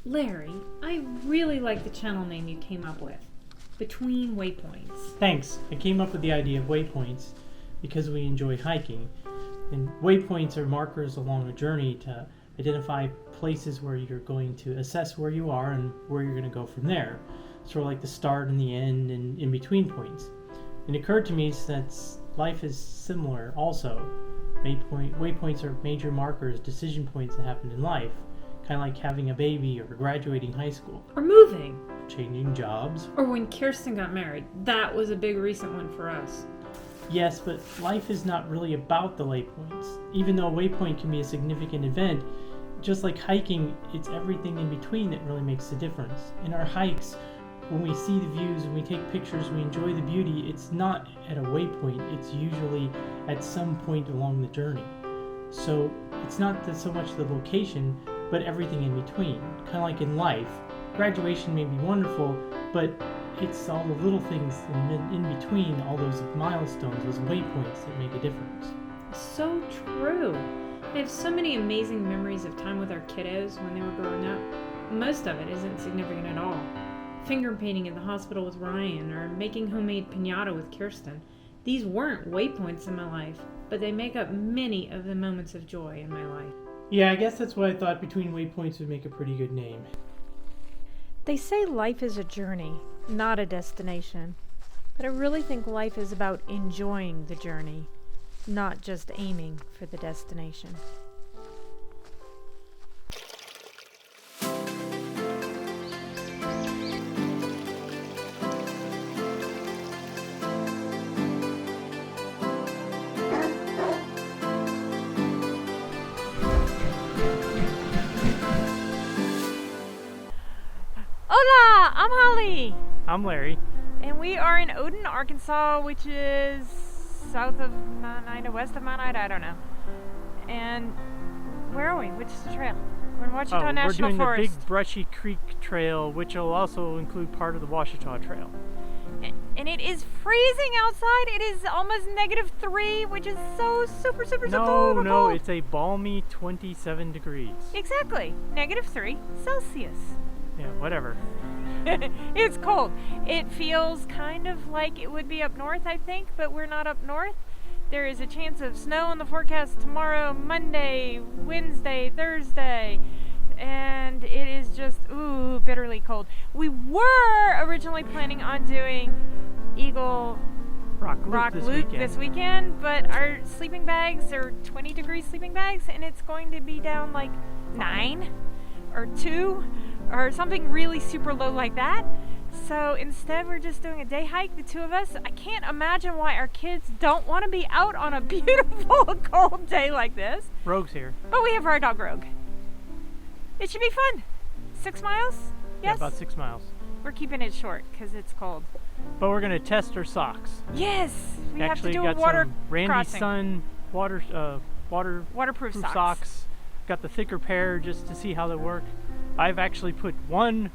Larry, I really like the channel name you came up with. Between Waypoints. Thanks. I came up with the idea of waypoints because we enjoy hiking. And waypoints are markers along a journey to identify places where you're going to assess where you are and where you're going to go from there. Sort of like the start and the end and in between points. It occurred to me that life is similar also. Waypoints are major markers, decision points that happen in life. Kind of like having a baby or graduating high school. Or moving. Changing jobs. Or when Kirsten got married. That was a big recent one for us. Yes, but life is not really about the waypoints. Even though a waypoint can be a significant event, just like hiking, it's everything in between that really makes the difference. In our hikes, when we see the views, when we take pictures, we enjoy the beauty, it's not at a waypoint, it's usually at some point along the journey. So it's not so much the location, but everything in between. Kind of like in life, graduation may be wonderful, but it's all the little things in between, all those milestones, those waypoints that make a difference. So true. I have so many amazing memories of time with our kiddos when they were growing up. Most of it isn't significant at all. Finger painting in the hospital with Ryan, or making homemade piñata with Kirsten. These weren't waypoints in my life, but they make up many of the moments of joy in my life. Yeah, I guess that's why I thought Between Waypoints would make a pretty good name. They say life is a journey, not a destination. But I really think life is about enjoying the journey, not just aiming for the destination. Hola, I'm Holly. I'm Larry. And we are in Odin, Arkansas, which is south of Mount Ida, west of Mount Ida, I don't know. And where are we? Which is the trail? We're in Ouachita National Forest. We're doing the Big Brushy Creek Trail, which will also include part of the Ouachita Trail. And it is freezing outside. It is almost -3, which is so super cold. No, it's a balmy 27 degrees. Exactly. -3 Celsius. Yeah, whatever. It's cold. It feels kind of like it would be up north, I think, but we're not up north. There is a chance of snow in the forecast tomorrow, Monday, Wednesday, Thursday, and it is just, bitterly cold. We were originally planning on doing Eagle Rock Loop this weekend, but our sleeping bags are 20-degree sleeping bags, and it's going to be down like 9 or 2 or something really super low like that. So instead we're just doing a day hike, the two of us. I can't imagine why our kids don't want to be out on a beautiful cold day like this. Rogue's here. But we have our dog Rogue. It should be fun. 6 miles? Yes? Yeah, about 6 miles. We're keeping it short because it's cold. But we're going to test our socks. Yes! We have to Actually do got a water some Randy crossing. Sun Waterproof socks. Got the thicker pair just to see how they work. I've actually put one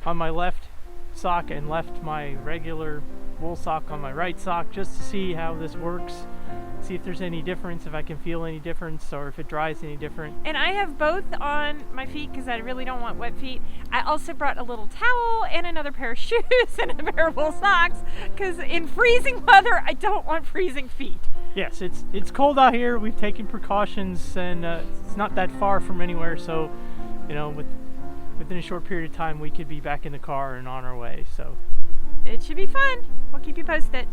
on my left sock and left my regular wool sock on my right sock just to see how this works. See if there's any difference, if I can feel any difference, or if it dries any different. And I have both on my feet because I really don't want wet feet. I also brought a little towel and another pair of shoes and a pair of wool socks because in freezing weather, I don't want freezing feet. Yes, it's cold out here. We've taken precautions, and it's not that far from anywhere, so within a short period of time we could be back in the car and on our way. So it should be fun. We'll keep you posted.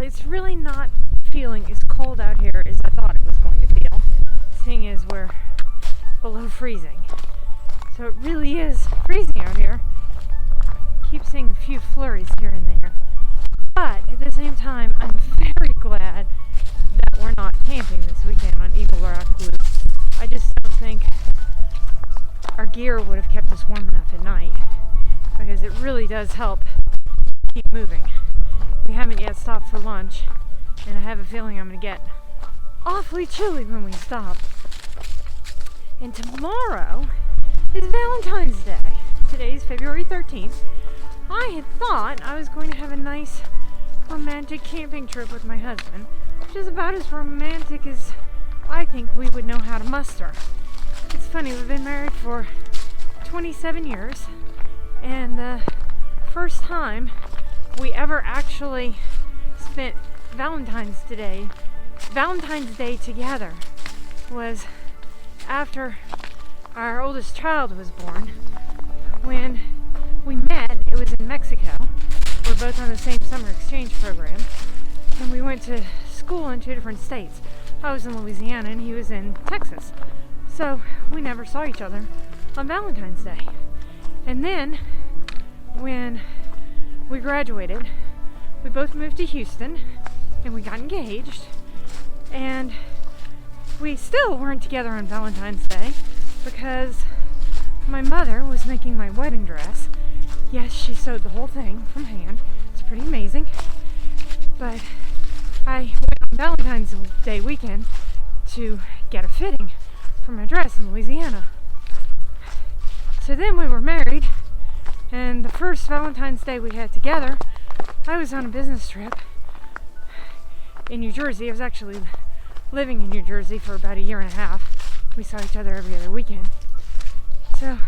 it's really not feeling as cold out here as I thought it was going to feel, seeing as we're below freezing. So it really is freezing out here. Keep seeing a few flurries here and there. But at the same time, I'm very glad that we're not camping this weekend on Eagle Rock Loop. I just don't think our gear would have kept us warm enough at night, because it really does help keep moving. We haven't yet stopped for lunch, and I have a feeling I'm going to get awfully chilly when we stop. And tomorrow is Valentine's Day. Today's February 13th. I had thought I was going to have a nice romantic camping trip with my husband, which is about as romantic as I think we would know how to muster. It's funny, we've been married for 27 years, and the first time we ever actually spent Valentine's Day together was after our oldest child was born. When we met, it was in Mexico. We're both on the same summer exchange program, and we went to school in 2 different states. I was in Louisiana and he was in Texas, so we never saw each other on Valentine's Day. And then when we graduated, we both moved to Houston and we got engaged, and we still weren't together on Valentine's Day because my mother was making my wedding dress. Yes, she sewed the whole thing from hand. It's pretty amazing. But I went on Valentine's Day weekend to get a fitting for my dress in Louisiana. So then we were married, and the first Valentine's Day we had together, I was on a business trip in New Jersey. I was actually living in New Jersey for about a year and a half. We saw each other every other weekend. So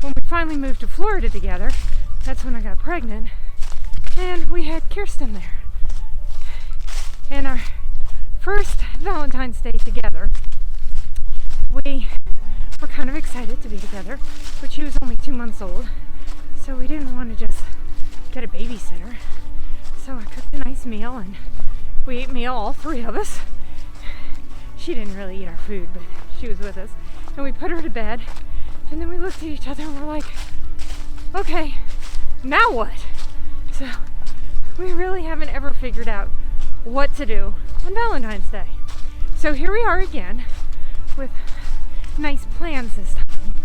when we finally moved to Florida together, that's when I got pregnant, and we had Kirsten there. And our first Valentine's Day together, we were kind of excited to be together, but she was only 2 months old, so we didn't want to just get a babysitter. So I cooked a nice meal, and we ate meal, all 3 of us. She didn't really eat our food, but she was with us. And we put her to bed, and then we looked at each other and we're like, okay, now what? So we really haven't ever figured out what to do on Valentine's Day. So here we are again with nice plans this time,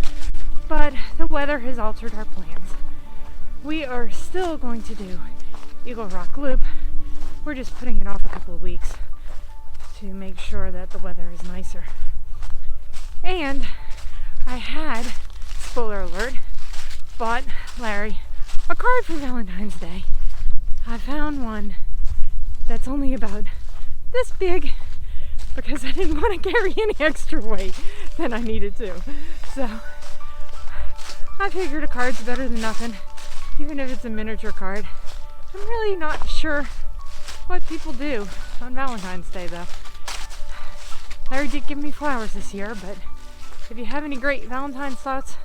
but the weather has altered our plans. We are still going to do Eagle Rock Loop. We're just putting it off a couple of weeks to make sure that the weather is nicer. And I had, spoiler alert, bought Larry a card for Valentine's Day. I found one that's only about this big because I didn't want to carry any extra weight than I needed to. So I figured a card's better than nothing, even if it's a miniature card. I'm really not sure what people do on Valentine's Day though. Larry did give me flowers this year, but if you have any great Valentine's thoughts,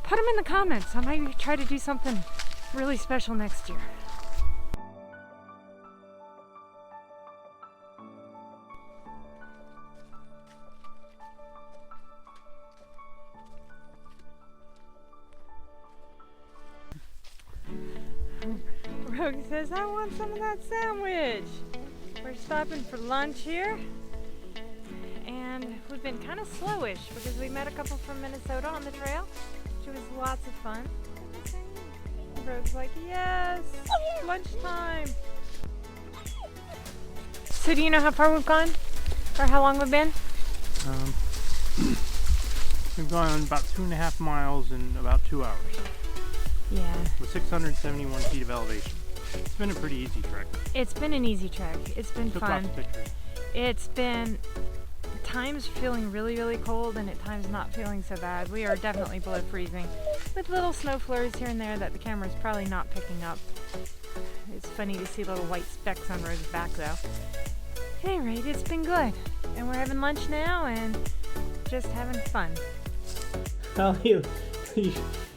put them in the comments. I might try to do something really special next year. Rogue says, I want some of that sandwich. We're stopping for lunch here. And we've been kind of slowish because we met a couple from Minnesota on the trail, which was lots of fun. Rogue's like, yes, lunchtime. So do you know how far we've gone? Or how long we've been? We've gone about 2.5 miles in about 2 hours. Yeah. With 671 feet of elevation. It's been a pretty easy trek. It's been an easy trek. It's been Took fun. lots of pictures. It's been times feeling really, really cold, and at times not feeling so bad. We are definitely below freezing, with little snow flurries here and there that the camera's probably not picking up. It's funny to see little white specks on Rose's back though. At any rate, it's been good. And we're having lunch now and just having fun. Holly,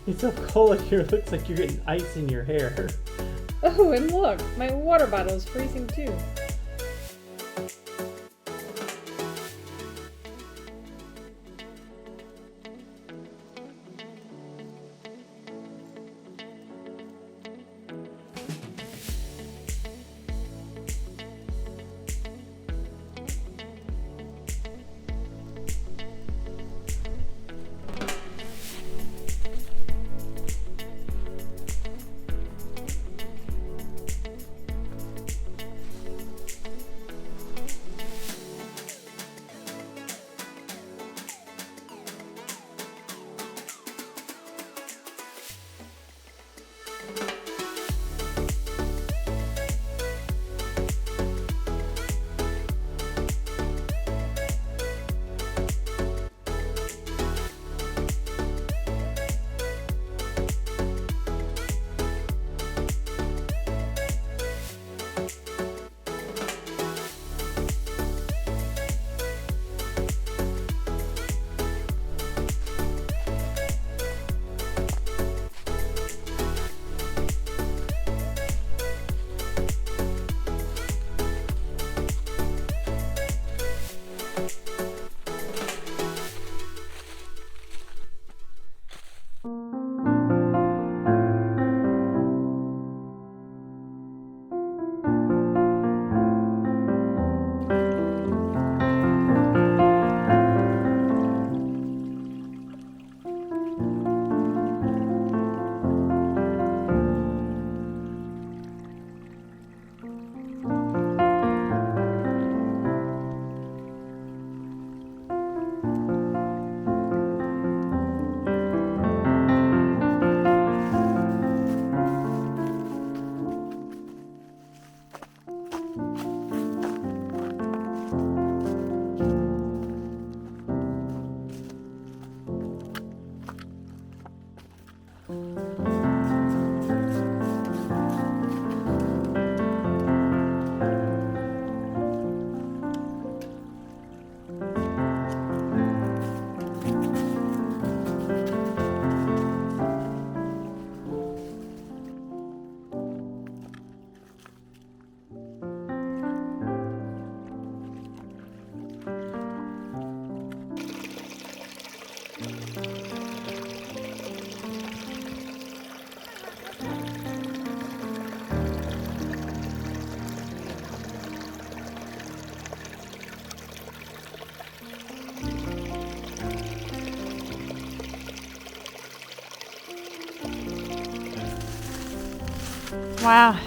it's so cold here. It looks like you're getting ice in your hair. Oh, and look, my water bottle is freezing too. Wow,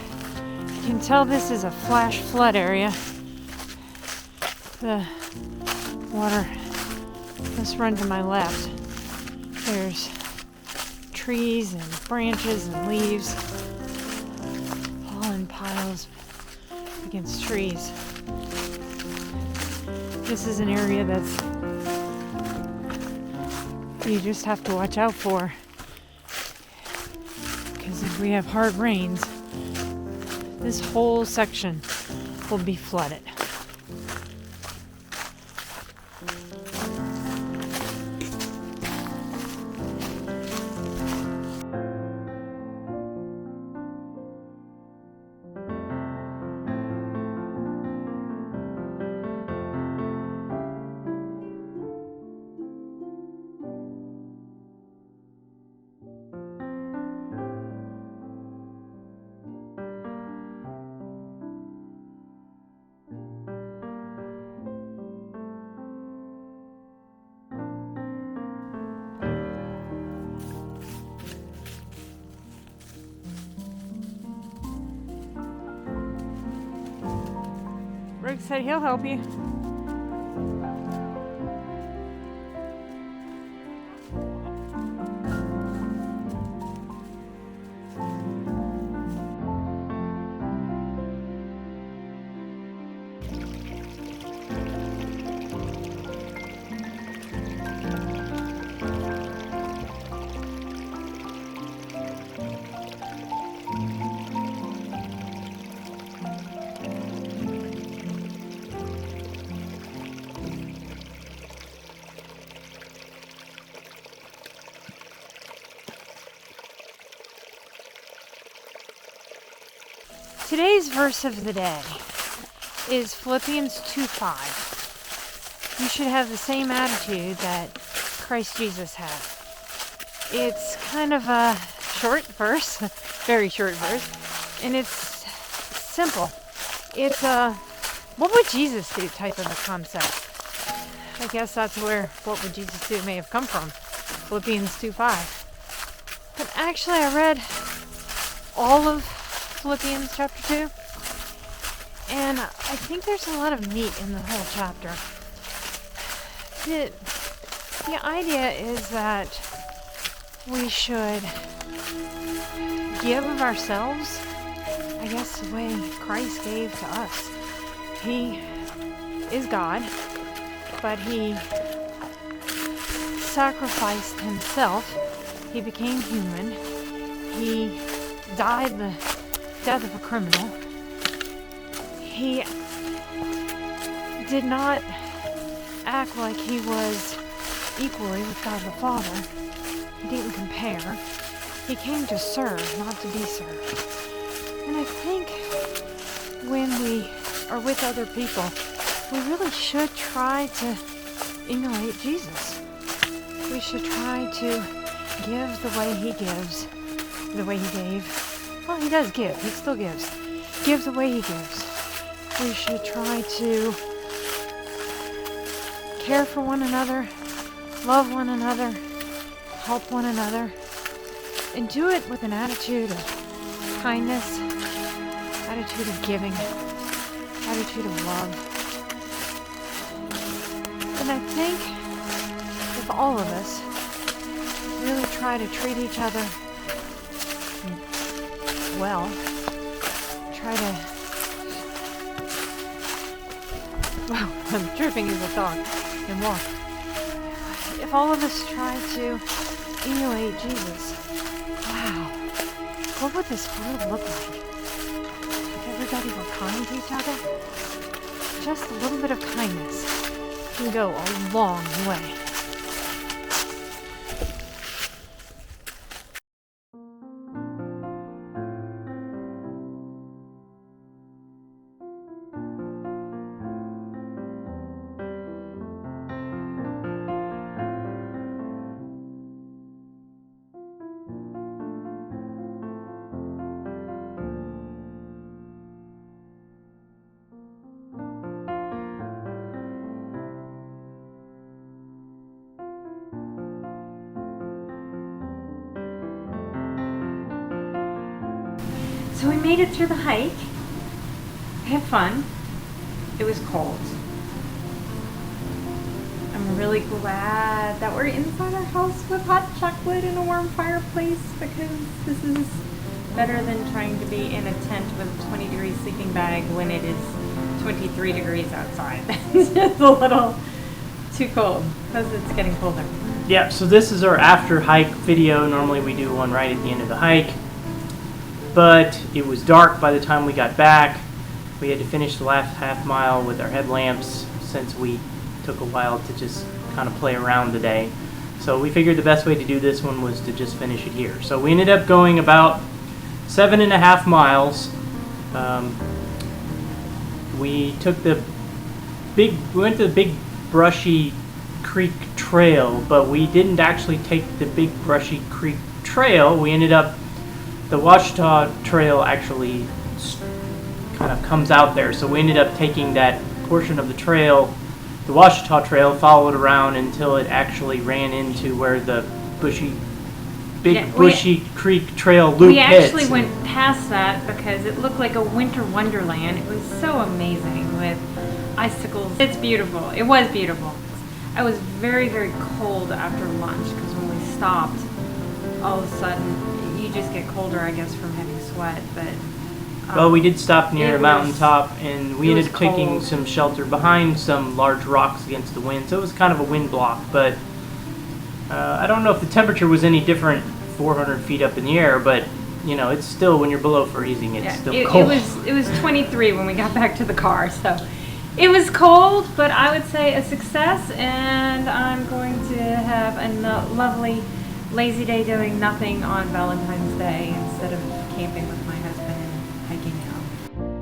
you can tell this is a flash flood area. The water must run to my left. There's trees and branches and leaves all in piles against trees. This is an area that's you just have to watch out for, because if we have hard rains, this whole section will be flooded. Brooks said he'll help you. Today's verse of the day is Philippians 2:5. You should have the same attitude that Christ Jesus had. It's kind of a short verse, very short verse, and it's simple. It's a what would Jesus do type of a concept. I guess that's where what would Jesus do may have come from, Philippians 2:5. But actually I read all of Philippians chapter 2, and I think there's a lot of meat in the whole chapter. The idea is that we should give of ourselves, I guess, the way Christ gave to us. He is God, but he sacrificed himself. He became human. He died the death of a criminal. He did not act like he was equally with God the Father. He didn't compare. He came to serve, not to be served. And I think when we are with other people, we really should try to emulate Jesus. We should try to give the way he gives, the way he gave. Well, he does give. He still gives. Give the way he gives. We should try to care for one another, love one another, help one another, and do it with an attitude of kindness, attitude of giving, attitude of love. And I think if all of us really try to treat each other well, try to... Wow, I'm tripping as a dog and walk. If all of us try to emulate Jesus, wow, what would this world look like? If everybody were kind to each other? Just a little bit of kindness can go a long way. So we made it through the hike. We had fun. It was cold. I'm really glad that we're inside our house with hot chocolate and a warm fireplace, because this is better than trying to be in a tent with a 20-degree sleeping bag when it is 23 degrees outside. It's just a little too cold because it's getting colder. Yeah, so this is our after hike video. Normally we do one right at the end of the hike, but it was dark by the time we got back. We had to finish the last half mile with our headlamps since we took a while to just kind of play around today. So we figured the best way to do this one was to just finish it here. So we ended up going about 7.5 miles. We went to the big brushy creek trail, but we didn't actually take the big brushy creek trail. We ended up, the Ouachita Trail actually kind of comes out there, so we ended up taking that portion of the trail, the Ouachita Trail, followed around until it actually ran into where the bushy creek trail loop hits. We actually went past that because it looked like a winter wonderland. It was so amazing with icicles. It's beautiful. It was beautiful. I was very, very cold after lunch because when we stopped, all of a sudden, you just get colder, I guess, from having sweat. But well, we did stop near a mountaintop, and we ended up taking cold. some shelter behind some large rocks against the wind, so it was kind of a wind block. But I don't know if the temperature was any different 400 feet up in the air, but you know, it's still, when you're below freezing, it's still cold. It was 23 when we got back to the car, so it was cold, but I would say a success, and I'm going to have a lovely lazy day doing nothing on Valentine's Day instead of camping with my husband and hiking out.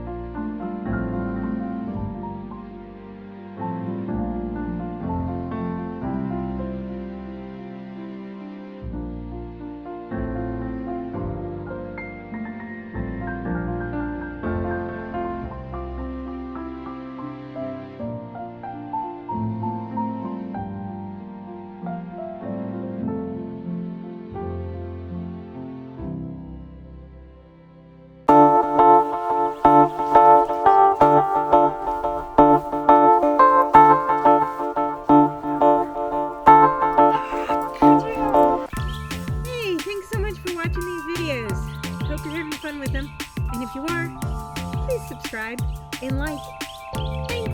hope you're having fun with them. And if you are, please subscribe and like. Thanks.